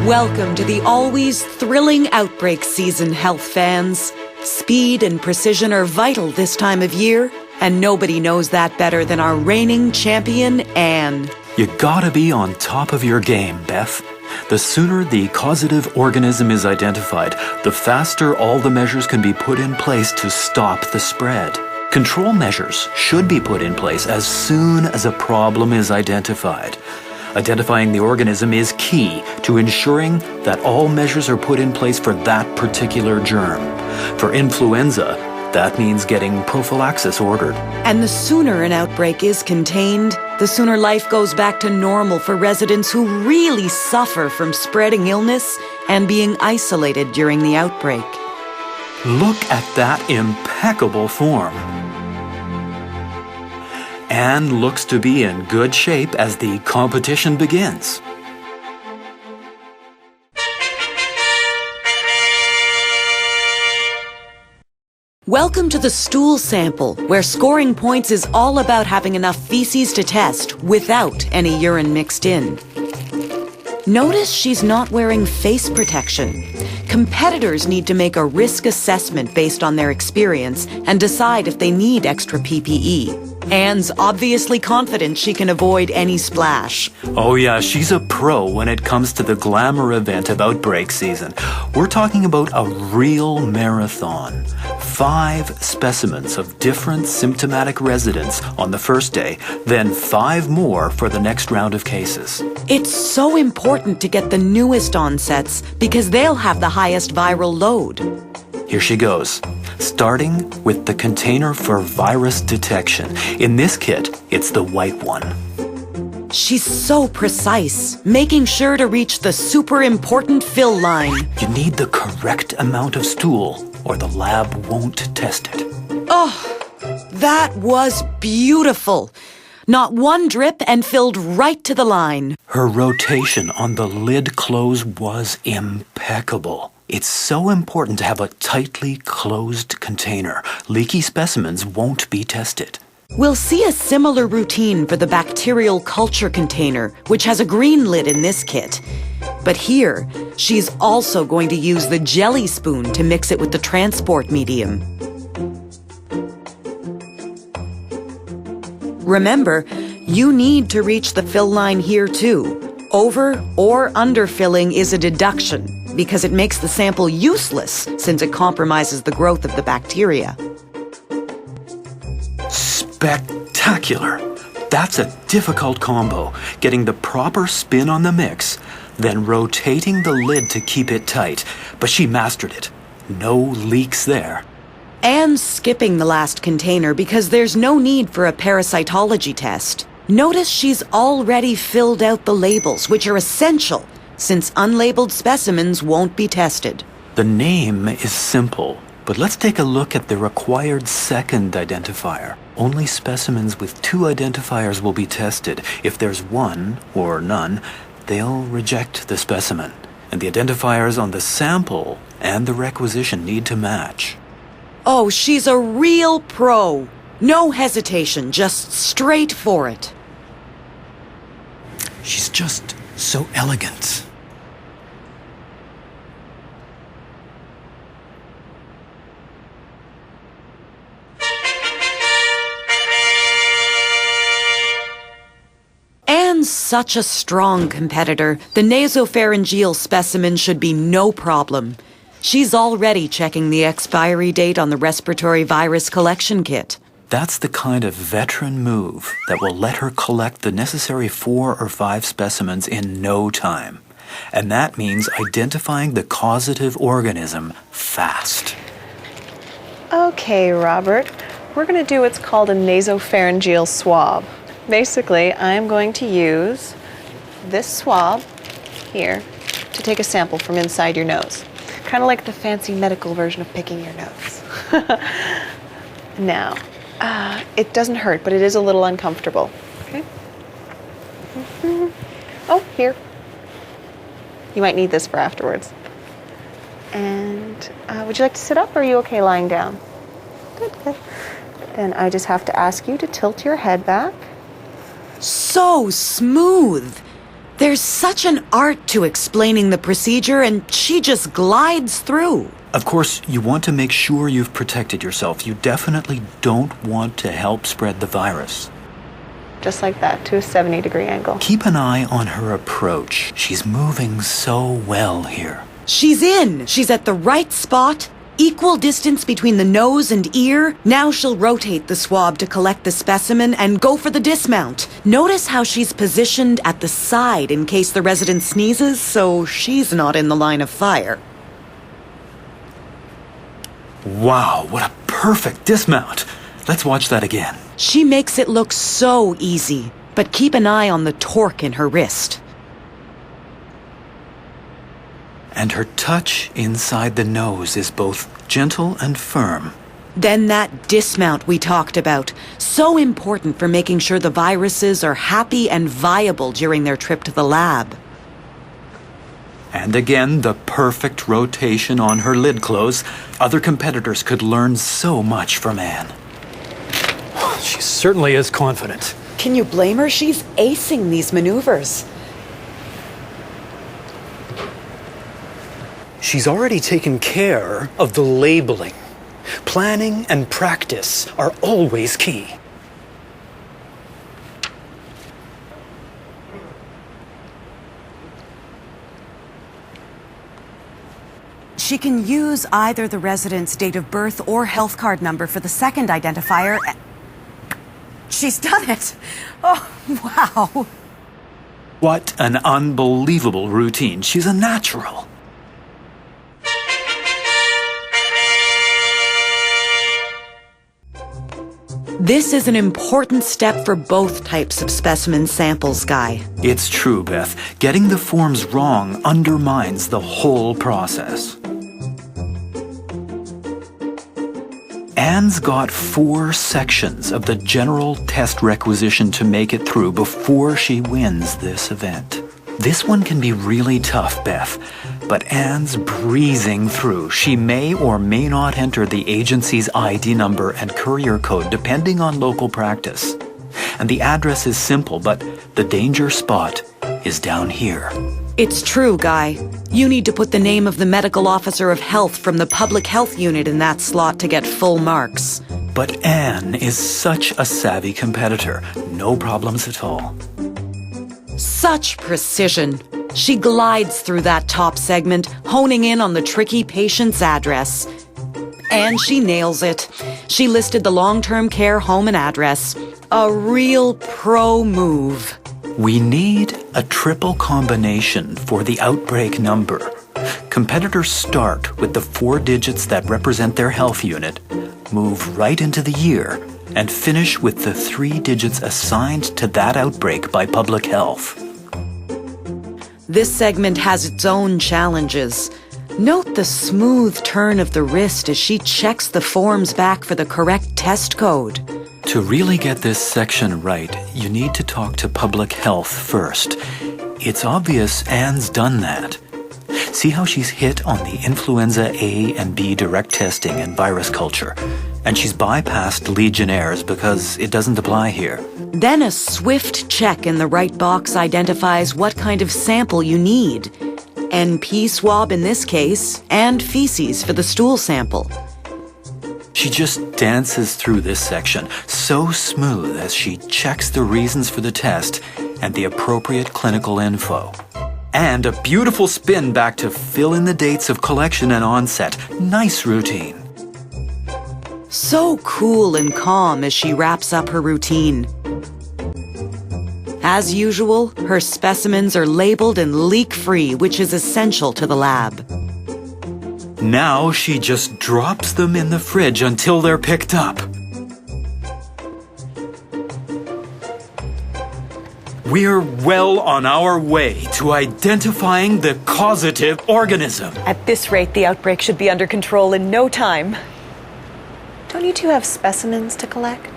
Welcome to the always thrilling outbreak season, health fans. Speed and precision are vital this time of year, and nobody knows that better than our reigning champion, Anne. You gotta be on top of your game, Beth. The sooner the causative organism is identified, the faster all the measures can be put in place to stop the spread. Control measures should be put in place as soon as a problem is identified. Identifying the organism is key to ensuring that all measures are put in place for that particular germ. For influenza, that means getting prophylaxis ordered. And the sooner an outbreak is contained, the sooner life goes back to normal for residents who really suffer from spreading illness and being isolated during the outbreak. Look at that impeccable form. Anne looks to be in good shape as the competition begins. Welcome to the stool sample, where scoring points is all about having enough feces to test without any urine mixed in. Notice she's not wearing face protection. Competitors need to make a risk assessment based on their experience and decide if they need extra PPE. Anne's obviously confident she can avoid any splash. Oh yeah, she's a pro when it comes to the glamour event of outbreak season. We're talking about a real marathon. 5 specimens of different symptomatic residents on the first day, then 5 more for the next round of cases. It's so important to get the newest onsets because they'll have the highest viral load. Here she goes, starting with the container for virus detection. In this kit, it's the white one. She's so precise, making sure to reach the super important fill line. You need the correct amount of stool, or the lab won't test it. Oh, that was beautiful. Not one drip and filled right to the line. Her rotation on the lid close was impeccable. It's so important to have a tightly closed container. Leaky specimens won't be tested. We'll see a similar routine for the bacterial culture container, which has a green lid in this kit. But here, she's also going to use the jelly spoon to mix it with the transport medium. Remember, you need to reach the fill line here too. Over or underfilling is a deduction because it makes the sample useless since it compromises the growth of the bacteria. Spectacular! That's a difficult combo, getting the proper spin on the mix, then rotating the lid to keep it tight. But she mastered it. No leaks there. And skipping the last container because there's no need for a parasitology test. Notice she's already filled out the labels, which are essential since unlabeled specimens won't be tested. The name is simple, but let's take a look at the required second identifier. Only specimens with 2 identifiers will be tested. If there's 1 or none, they'll reject the specimen. And the identifiers on the sample and the requisition need to match. Oh, she's a real pro. No hesitation, just straight for it. She's just so elegant. Anne's such a strong competitor, the nasopharyngeal specimen should be no problem. She's already checking the expiry date on the respiratory virus collection kit. That's the kind of veteran move that will let her collect the necessary 4 or 5 specimens in no time. And that means identifying the causative organism fast. Okay, Robert, we're going to do what's called a nasopharyngeal swab. Basically, I'm going to use this swab here to take a sample from inside your nose. Kind of like the fancy medical version of picking your nose. Now, it doesn't hurt, but it is a little uncomfortable. Okay? Oh, here. You might need this for afterwards. And would you like to sit up, or are you okay lying down? Good, good. Then I just have to ask you to tilt your head back. So smooth. There's such an art to explaining the procedure, and she just glides through. Of course, you want to make sure you've protected yourself. You definitely don't want to help spread the virus. Just like that, to a 70-degree angle. Keep an eye on her approach. She's moving so well here. She's in. She's at the right spot. Equal distance between the nose and ear. Now she'll rotate the swab to collect the specimen and go for the dismount. Notice how she's positioned at the side in case the resident sneezes, so she's not in the line of fire. Wow, what a perfect dismount. Let's watch that again. She makes it look so easy, but keep an eye on the torque in her wrist. And her touch inside the nose is both gentle and firm. Then that dismount we talked about, so important for making sure the viruses are happy and viable during their trip to the lab. And again, the perfect rotation on her lid close. Other competitors could learn so much from Anne. She certainly is confident. Can you blame her? She's acing these maneuvers. She's already taken care of the labeling. Planning and practice are always key. She can use either the resident's date of birth or health card number for the second identifier. She's done it! Oh, wow! What an unbelievable routine. She's a natural. This is an important step for both types of specimen samples, Guy. It's true, Beth. Getting the forms wrong undermines the whole process. Anne's got 4 sections of the general test requisition to make it through before she wins this event. This one can be really tough, Beth, but Anne's breezing through. She may or may not enter the agency's ID number and courier code depending on local practice. And the address is simple, but the danger spot is down here. It's true, Guy. You need to put the name of the medical officer of health from the public health unit in that slot to get full marks. But Anne is such a savvy competitor. No problems at all. Such precision. She glides through that top segment, honing in on the tricky patient's address. And she nails it. She listed the long-term care home and address. A real pro move. We need a triple combination for the outbreak number. Competitors start with the 4 digits that represent their health unit, move right into the year, and finish with the 3 digits assigned to that outbreak by public health. This segment has its own challenges. Note the smooth turn of the wrist as she checks the forms back for the correct test code. To really get this section right, you need to talk to public health first. It's obvious Anne's done that. See how she's hit on the influenza A and B direct testing and virus culture, and she's bypassed Legionnaires because it doesn't apply here. Then a swift check in the right box identifies what kind of sample you need. NP swab in this case, and feces for the stool sample. She just dances through this section, so smooth as she checks the reasons for the test and the appropriate clinical info. And a beautiful spin back to fill in the dates of collection and onset. Nice routine. So cool and calm as she wraps up her routine. As usual, her specimens are labeled and leak-free, which is essential to the lab. Now she just drops them in the fridge until they're picked up. We're well on our way to identifying the causative organism. At this rate, the outbreak should be under control in no time. Don't you two have specimens to collect?